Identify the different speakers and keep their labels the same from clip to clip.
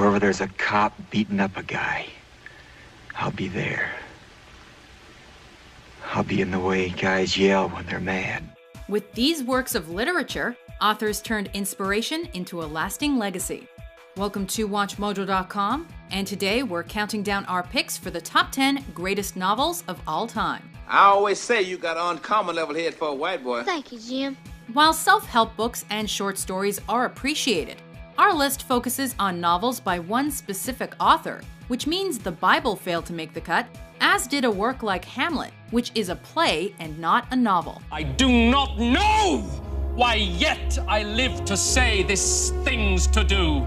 Speaker 1: Wherever there's a cop beating up a guy, I'll be there. I'll be in the way guys yell when they're mad.
Speaker 2: With these works of literature, authors turned inspiration into a lasting legacy. Welcome to WatchMojo.com, and today we're counting down our picks for the top 10 greatest novels of all time.
Speaker 3: I always say you got an uncommon level head for a white boy.
Speaker 4: Thank you, Jim.
Speaker 2: While self-help books and short stories are appreciated, our list focuses on novels by one specific author, which means the Bible failed to make the cut, as did a work like Hamlet, which is a play and not a novel.
Speaker 5: I do not know why yet I live to say this thing's to do.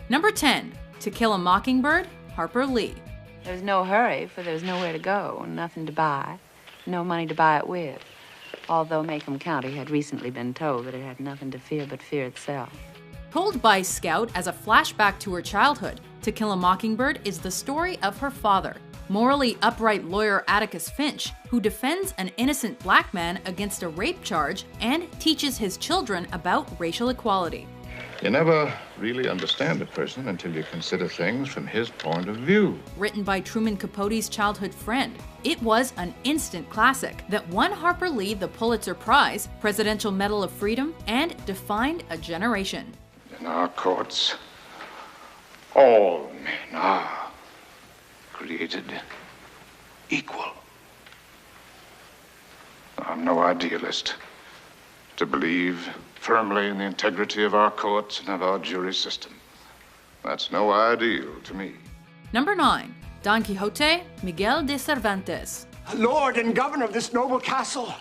Speaker 2: Number 10, To Kill a Mockingbird, Harper Lee.
Speaker 6: There was no hurry, for there was nowhere to go, nothing to buy, no money to buy it with. Although Macomb County had recently been told that it had nothing to fear but fear itself.
Speaker 2: Told by Scout as a flashback to her childhood, To Kill a Mockingbird is the story of her father, morally upright lawyer Atticus Finch, who defends an innocent black man against a rape charge and teaches his children about racial equality.
Speaker 7: You never really understand a person until you consider things from his point of view.
Speaker 2: Written by Truman Capote's childhood friend, it was an instant classic that won Harper Lee the Pulitzer Prize, Presidential Medal of Freedom, and defined a generation.
Speaker 7: In our courts, all men are created equal. I'm no idealist. To believe firmly in the integrity of our courts and of our jury system. That's no ideal to me.
Speaker 2: Number 9, Don Quixote, Miguel de Cervantes.
Speaker 8: Lord and governor of this noble castle,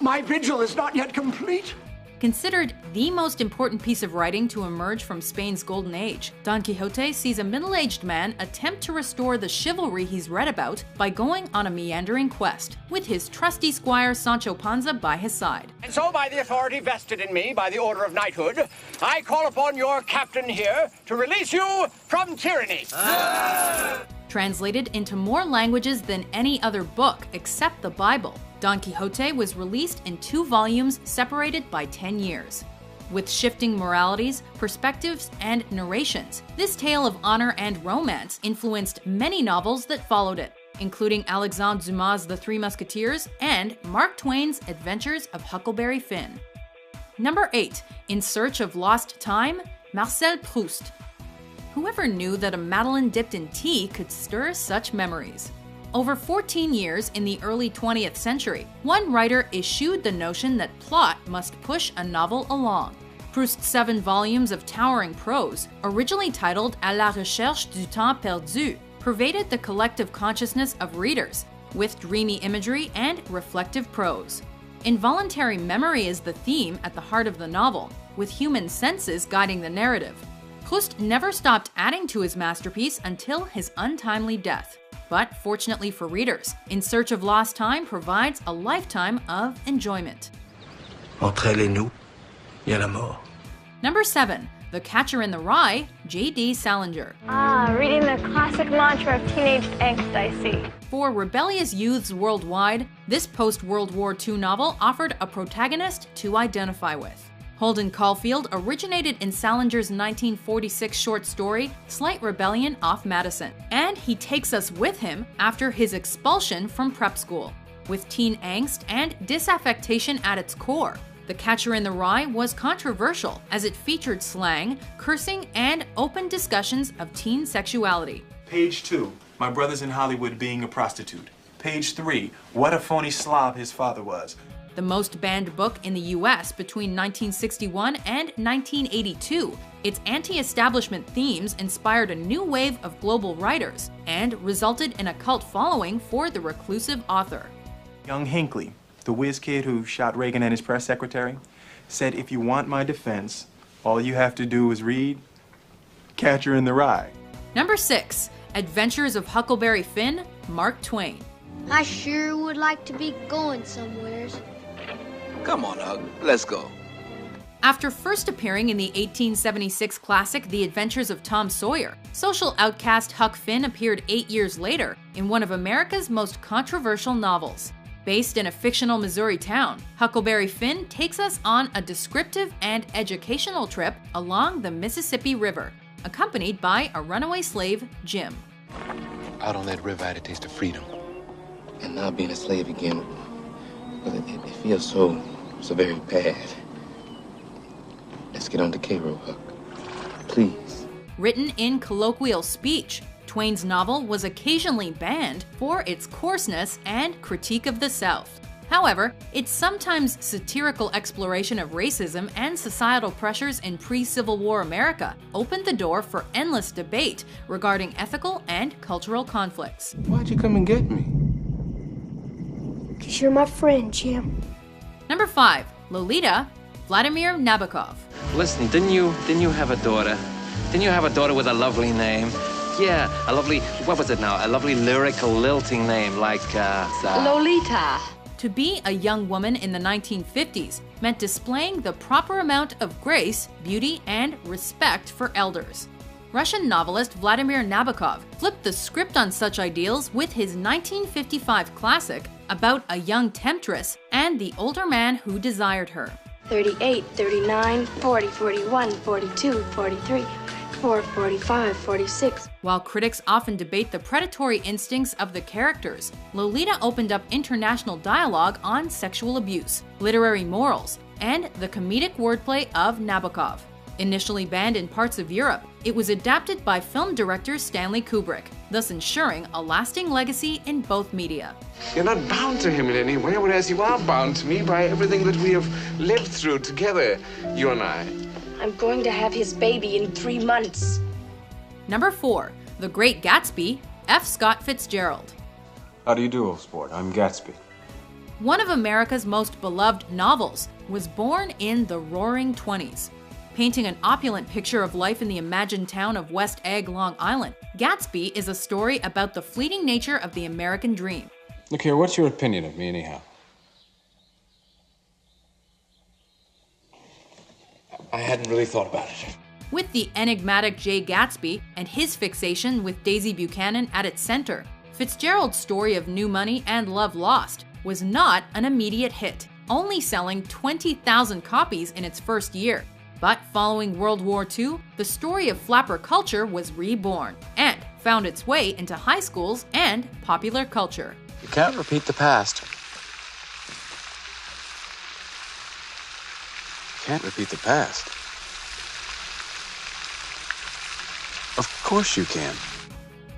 Speaker 8: my vigil is not yet complete.
Speaker 2: Considered the most important piece of writing to emerge from Spain's Golden Age, Don Quixote sees a middle-aged man attempt to restore the chivalry he's read about by going on a meandering quest, with his trusty squire Sancho Panza by his side.
Speaker 8: And so by the authority vested in me by the order of knighthood, I call upon your captain here to release you from tyranny.
Speaker 2: Translated into more languages than any other book except the Bible, Don Quixote was released in 2 volumes separated by 10 years. With shifting moralities, perspectives, and narrations, this tale of honor and romance influenced many novels that followed it, including Alexandre Dumas' The Three Musketeers and Mark Twain's Adventures of Huckleberry Finn. Number 8, In Search of Lost Time, Marcel Proust. Whoever knew that a Madeleine dipped in tea could stir such memories? Over 14 years in the early 20th century, one writer eschewed the notion that plot must push a novel along. Proust's 7 volumes of towering prose, originally titled À la recherche du temps perdu, pervaded the collective consciousness of readers, with dreamy imagery and reflective prose. Involuntary memory is the theme at the heart of the novel, with human senses guiding the narrative. Proust never stopped adding to his masterpiece until his untimely death. But fortunately for readers, In Search of Lost Time provides a lifetime of enjoyment.
Speaker 9: Entre les nous, il y a la mort.
Speaker 2: Number 7, The Catcher in the Rye, J.D. Salinger.
Speaker 4: Reading the classic mantra of teenage angst, I see.
Speaker 2: For rebellious youths worldwide, this post-World War II novel offered a protagonist to identify with. Holden Caulfield originated in Salinger's 1946 short story, Slight Rebellion off Madison, and he takes us with him after his expulsion from prep school. With teen angst and disaffectation at its core, The Catcher in the Rye was controversial as it featured slang, cursing, and open discussions of teen sexuality.
Speaker 10: Page 2, my brother's in Hollywood being a prostitute. Page 3, what a phony slob his father was.
Speaker 2: The most banned book in the US between 1961 and 1982, its anti-establishment themes inspired a new wave of global writers and resulted in a cult following for the reclusive author.
Speaker 10: Young Hinckley, the whiz kid who shot Reagan and his press secretary, said if you want my defense, all you have to do is read Catcher in the Rye.
Speaker 2: Number 6, Adventures of Huckleberry Finn, Mark Twain.
Speaker 4: I sure would like to be going somewheres.
Speaker 3: Come on, Hug. Let's go.
Speaker 2: After first appearing in the 1876 classic The Adventures of Tom Sawyer, social outcast Huck Finn appeared 8 years later in one of America's most controversial novels. Based in a fictional Missouri town, Huckleberry Finn takes us on a descriptive and educational trip along the Mississippi River, accompanied by a runaway slave, Jim.
Speaker 11: Out on that river, I had a taste of freedom.
Speaker 12: And now being a slave again, well, it feels so very bad. Let's get on to Cairo, Huck. Please.
Speaker 2: Written in colloquial speech, Twain's novel was occasionally banned for its coarseness and critique of the South. However, its sometimes satirical exploration of racism and societal pressures in pre-Civil War America opened the door for endless debate regarding ethical and cultural conflicts.
Speaker 11: Why'd you come and get me?
Speaker 4: 'Cause you're my friend, Jim.
Speaker 2: Number 5. Lolita, Vladimir Nabokov.
Speaker 13: Listen, didn't you have a daughter? Didn't you have a daughter with a lovely name? Yeah, a lovely, what was it now? A lovely lyrical, lilting name like,
Speaker 6: Lolita.
Speaker 2: To be a young woman in the 1950s meant displaying the proper amount of grace, beauty, and respect for elders. Russian novelist Vladimir Nabokov flipped the script on such ideals with his 1955 classic about a young temptress and the older man who desired her.
Speaker 4: 38, 39, 40, 41, 42, 43, 44, 45, 46.
Speaker 2: While critics often debate the predatory instincts of the characters, Lolita opened up international dialogue on sexual abuse, literary morals, and the comedic wordplay of Nabokov. Initially banned in parts of Europe, it was adapted by film director Stanley Kubrick, thus ensuring a lasting legacy in both media.
Speaker 11: You're not bound to him in any way, whereas you are bound to me by everything that we have lived through together, you and I.
Speaker 4: I'm going to have his baby in 3 months.
Speaker 2: Number 4. The Great Gatsby, F. Scott Fitzgerald.
Speaker 14: How do you do, old sport? I'm Gatsby.
Speaker 2: One of America's most beloved novels was born in the Roaring '20s. Painting an opulent picture of life in the imagined town of West Egg, Long Island, Gatsby is a story about the fleeting nature of the American dream.
Speaker 14: Look here, what's your opinion of me anyhow?
Speaker 11: I hadn't really thought about it.
Speaker 2: With the enigmatic Jay Gatsby and his fixation with Daisy Buchanan at its center, Fitzgerald's story of new money and love lost was not an immediate hit, only selling 20,000 copies in its first year. But following World War II, the story of flapper culture was reborn and found its way into high schools and popular culture.
Speaker 13: You can't repeat the past. Can't repeat the past. Of course you can.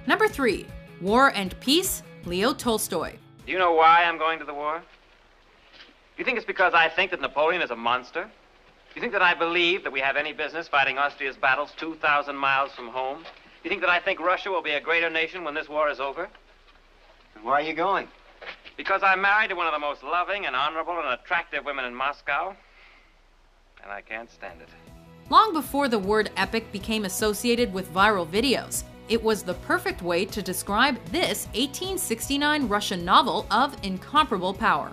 Speaker 2: Number 3. War and Peace, Leo Tolstoy.
Speaker 15: Do you know why I'm going to the war? Do you think it's because I think that Napoleon is a monster? Do you think that I believe that we have any business fighting Austria's battles 2,000 miles from home? Do you think that I think Russia will be a greater nation when this war is over?
Speaker 16: And why are you going?
Speaker 15: Because I'm married to one of the most loving and honorable and attractive women in Moscow, and I can't stand it.
Speaker 2: Long before the word epic became associated with viral videos, it was the perfect way to describe this 1869 Russian novel of incomparable power.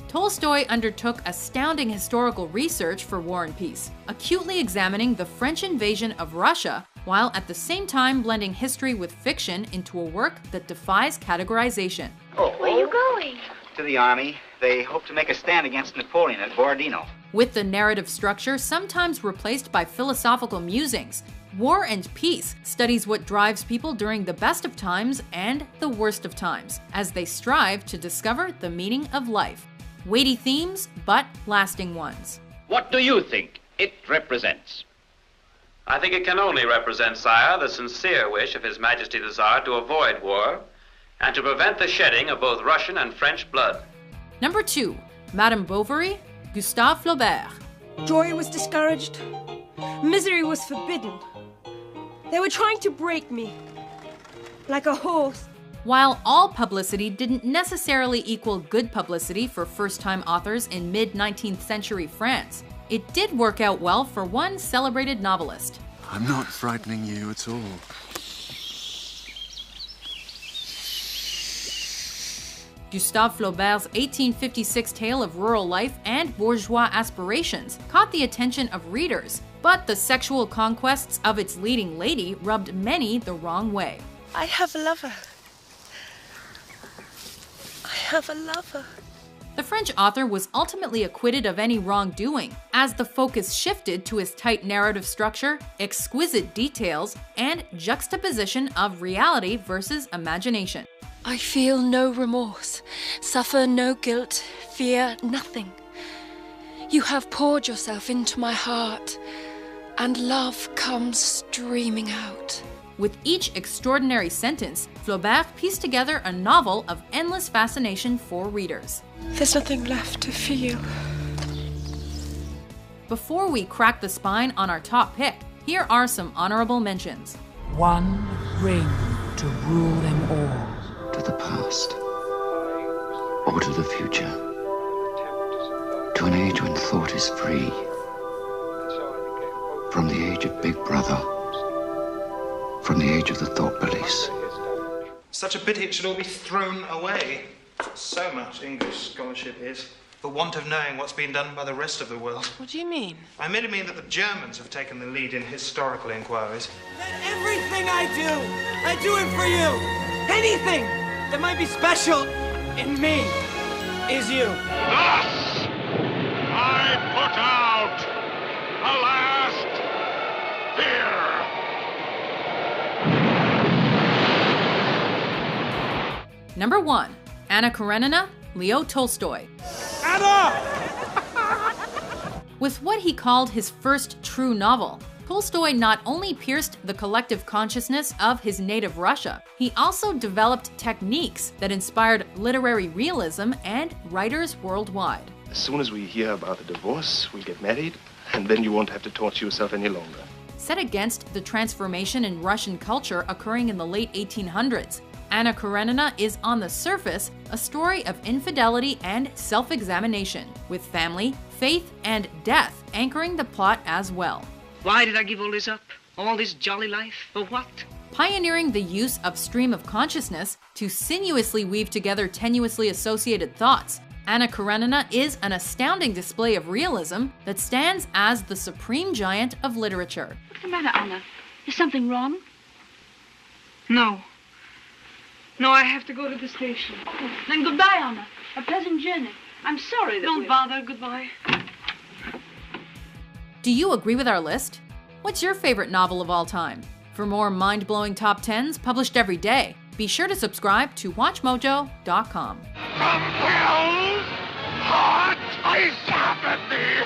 Speaker 2: Tolstoy undertook astounding historical research for War and Peace, acutely examining the French invasion of Russia, while at the same time blending history with fiction into a work that defies categorization.
Speaker 16: Oh,
Speaker 4: where are you going?
Speaker 16: To the army. They hope to make a stand against Napoleon at Borodino.
Speaker 2: With the narrative structure sometimes replaced by philosophical musings, War and Peace studies what drives people during the best of times and the worst of times, as they strive to discover the meaning of life. Weighty themes, but lasting ones.
Speaker 15: What do you think it represents? I think it can only represent, sire, the sincere wish of His Majesty the Tsar to avoid war and to prevent the shedding of both Russian and French blood.
Speaker 2: Number 2. Madame Bovary, Gustave Flaubert.
Speaker 17: Joy was discouraged. Misery was forbidden. They were trying to break me, like a horse.
Speaker 2: While all publicity didn't necessarily equal good publicity for first-time authors in mid-19th century France, it did work out well for one celebrated novelist.
Speaker 11: I'm not frightening you at all.
Speaker 2: Gustave Flaubert's 1856 tale of rural life and bourgeois aspirations caught the attention of readers, but the sexual conquests of its leading lady rubbed many the wrong way.
Speaker 17: I have a lover. I have a lover.
Speaker 2: The French author was ultimately acquitted of any wrongdoing, as the focus shifted to his tight narrative structure, exquisite details, and juxtaposition of reality versus imagination.
Speaker 17: I feel no remorse, suffer no guilt, fear nothing. You have poured yourself into my heart, and love comes streaming out.
Speaker 2: With each extraordinary sentence, Flaubert pieced together a novel of endless fascination for readers.
Speaker 17: There's nothing left to feel.
Speaker 2: Before we crack the spine on our top pick, here are some honorable mentions.
Speaker 18: One ring to rule them all.
Speaker 1: To the past or to the future. To an age when thought is free. From the age of Big Brother. From the age of the thought police.
Speaker 10: Such a pity it should all be thrown away. So much English scholarship is for want of knowing what's been done by the rest of the world.
Speaker 17: What do you mean?
Speaker 10: I merely mean that the Germans have taken the lead in historical inquiries.
Speaker 8: Everything I do it for you. Anything that might be special in me is you.
Speaker 7: Thus, I put out the last fear.
Speaker 2: Number 1. Anna Karenina, Leo Tolstoy.
Speaker 8: Anna!
Speaker 2: With what he called his first true novel, Tolstoy not only pierced the collective consciousness of his native Russia, he also developed techniques that inspired literary realism and writers worldwide.
Speaker 12: As soon as we hear about the divorce, we'll get married, and then you won't have to torture yourself any longer.
Speaker 2: Set against the transformation in Russian culture occurring in the late 1800s, Anna Karenina is on the surface a story of infidelity and self-examination, with family, faith, and death anchoring the plot as well.
Speaker 19: Why did I give all this up? All this jolly life? For what?
Speaker 2: Pioneering the use of stream of consciousness to sinuously weave together tenuously associated thoughts, Anna Karenina is an astounding display of realism that stands as the supreme giant of literature.
Speaker 20: What's the matter, Anna? Is something wrong?
Speaker 17: No. No, I have to go to the station.
Speaker 20: Oh, then goodbye, Anna. A pleasant journey. I'm sorry that
Speaker 17: Don't bother. Goodbye.
Speaker 2: Do you agree with our list? What's your favorite novel of all time? For more mind-blowing top 10s published every day, be sure to subscribe to WatchMojo.com.
Speaker 7: From hell's hot ice apathy!